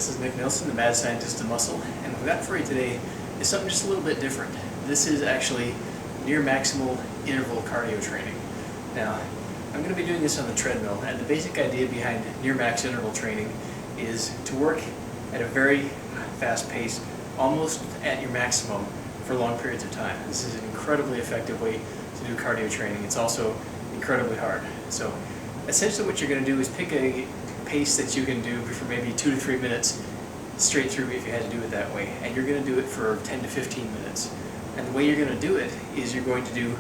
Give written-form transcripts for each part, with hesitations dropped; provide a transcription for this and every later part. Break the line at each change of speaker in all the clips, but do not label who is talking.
This is Nilsson, the mad scientist of muscle, and what I've got for you today is something just a little bit different. This is actually near-maximal interval cardio training. Now, I'm going to be doing this on the treadmill, and the basic idea behind near-max interval training is to work at a very fast pace, almost at your maximum for long periods of time. This is an incredibly effective way to do cardio training. It's also incredibly hard. So, essentially what you're going to do is pick a pace that you can do for maybe 2 to 3 minutes straight through if you had to do it that way, and you're going to do it for 10 to 15 minutes. And the way you're going to do it is you're going to do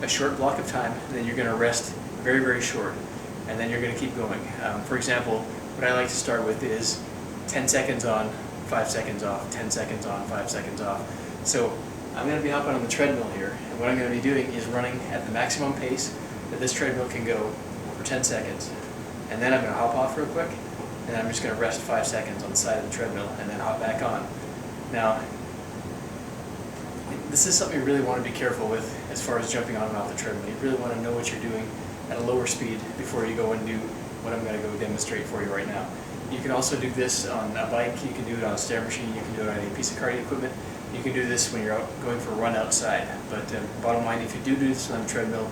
a short block of time, and then you're going to rest very, very short, and then you're going to keep going. For example, what I like to start with is 10 seconds on, 5 seconds off, 10 seconds on, 5 seconds off. So I'm going to be hopping on the treadmill here, and what I'm going to be doing is running at the maximum pace that this treadmill can go for 10 seconds. And then I'm going to hop off real quick, and I'm just going to rest 5 seconds on the side of the treadmill, and then hop back on. Now, this is something you really want to be careful with as far as jumping on and off the treadmill. You really want to know what you're doing at a lower speed before you go and do what I'm going to go demonstrate for you right now. You can also do this on a bike, you can do it on a stair machine, you can do it on any piece of cardio equipment. You can do this when you're out going for a run outside. But bottom line, if you do this on the treadmill,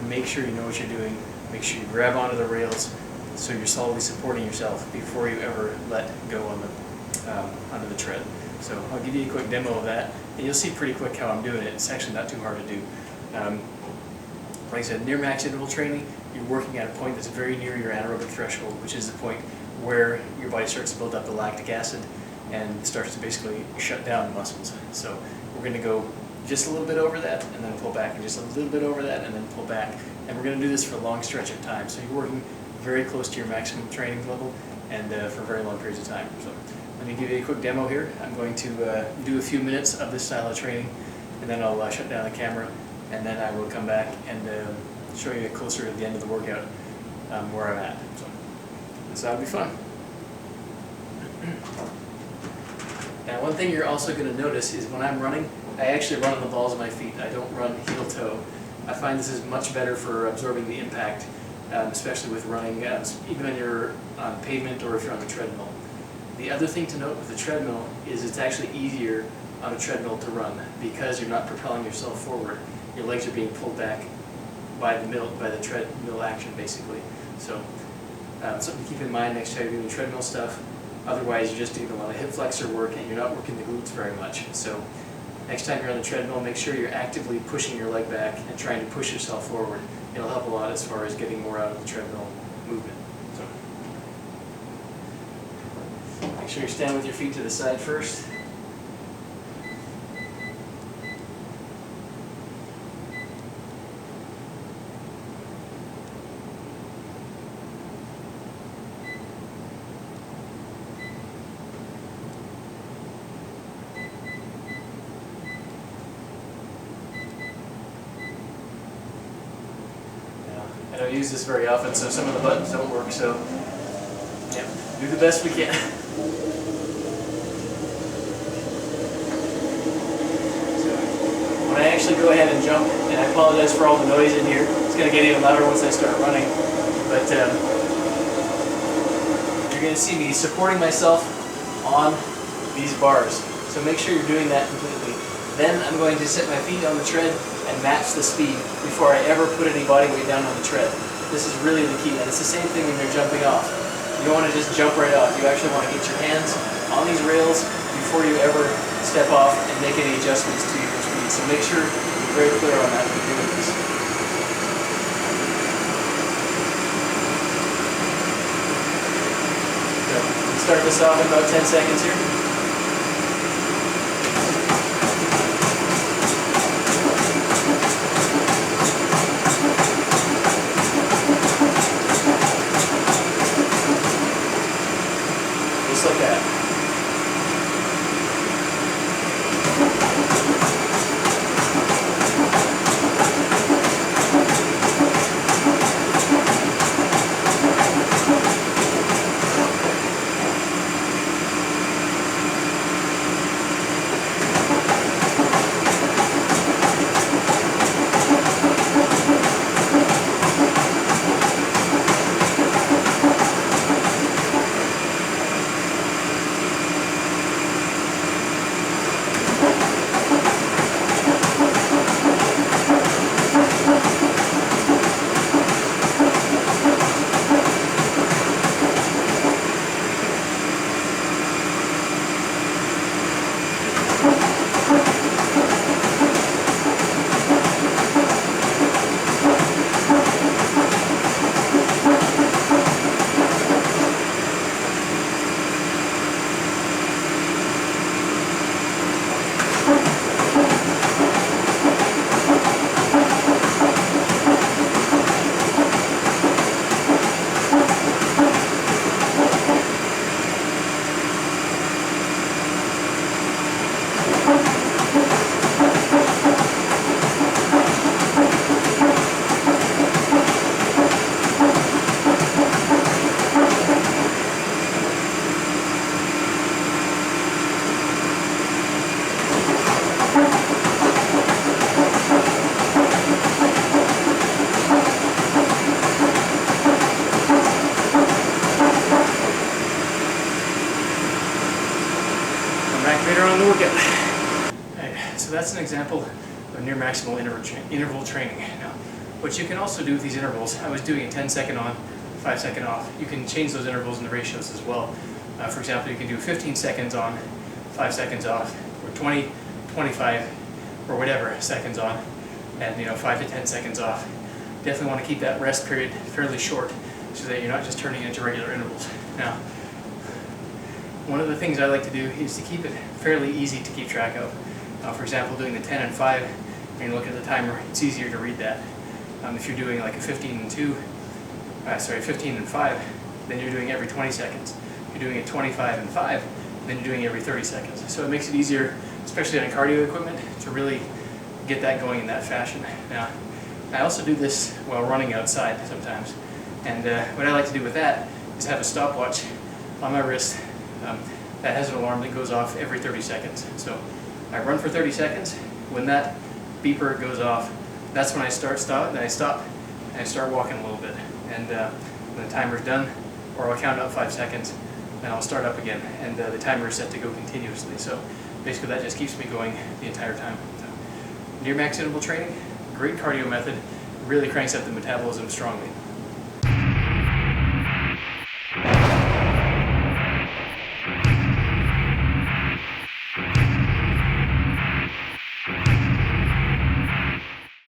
make sure you know what you're doing. Make sure you grab onto the rails so you're solidly supporting yourself before you ever let go on the onto the tread. So I'll give you a quick demo of that, and you'll see pretty quick how I'm doing it. It's actually not too hard to do. Like I said, near max interval training, you're working at a point that's very near your anaerobic threshold, which is the point where your body starts to build up the lactic acid and starts to basically shut down the muscles. So we're going to go just a little bit over that, and then pull back, and just a little bit over that, and then pull back. And we're going to do this for a long stretch of time. So you're working very close to your maximum training level, and for very long periods of time. So let me give you a quick demo here. I'm going to do a few minutes of this style of training, and then I'll shut down the camera, and then I will come back and show you closer at the end of the workout where I'm at. So that'll be fun. Now, one thing you're also going to notice is when I'm running, I actually run on the balls of my feet. I don't run heel-toe. I find this is much better for absorbing the impact, especially with running, even when you're on pavement or if you're on the treadmill. The other thing to note with the treadmill is it's actually easier on a treadmill to run because you're not propelling yourself forward. Your legs are being pulled back by the treadmill action, basically. So something to keep in mind next time you're doing treadmill stuff. Otherwise, you're just doing a lot of hip flexor work and you're not working the glutes very much. So next time you're on the treadmill, make sure you're actively pushing your leg back and trying to push yourself forward. It'll help a lot as far as getting more out of the treadmill movement. So make sure you stand with your feet to the side first. I don't use this very often, so some of the buttons don't work, so yeah, do the best we can. So when I actually go ahead and jump, and I apologize for all the noise in here, it's going to get even louder once I start running, but you're going to see me supporting myself on these bars, so make sure you're doing that completely. Then I'm going to set my feet on the tread and match the speed before I ever put any body weight down on the tread. This is really the key, and it's the same thing when you're jumping off. You don't want to just jump right off. You actually want to get your hands on these rails before you ever step off and make any adjustments to your speed. So make sure you're very clear on that when you're doing this. So we'll start this off in about 10 seconds here. Like that. example of near-maximal interval training. Now, what you can also do with these intervals, I was doing a 10-second on, 5-second off. You can change those intervals in the ratios as well. For example, you can do 15 seconds on, 5 seconds off, or 20, 25, or whatever seconds on, and 5 to 10 seconds off. Definitely want to keep that rest period fairly short so that you're not just turning it into regular intervals. Now, one of the things I like to do is to keep it fairly easy to keep track of. For example, doing the 10 and 5, when you look at the timer, it's easier to read that. If you're doing like a 15 and 5, then you're doing every 20 seconds. If you're doing a 25 and 5, then you're doing every 30 seconds. So it makes it easier, especially on cardio equipment, to really get that going in that fashion. Now, I also do this while running outside sometimes. And what I like to do with that is have a stopwatch on my wrist that has an alarm that goes off every 30 seconds. So I run for 30 seconds. When that beeper goes off, that's when I stop, and I start walking a little bit. And when the timer's done, or I'll count up 5 seconds, then I'll start up again. And the timer is set to go continuously. So basically that just keeps me going the entire time. So, near-max interval training, great cardio method, really cranks up the metabolism strongly.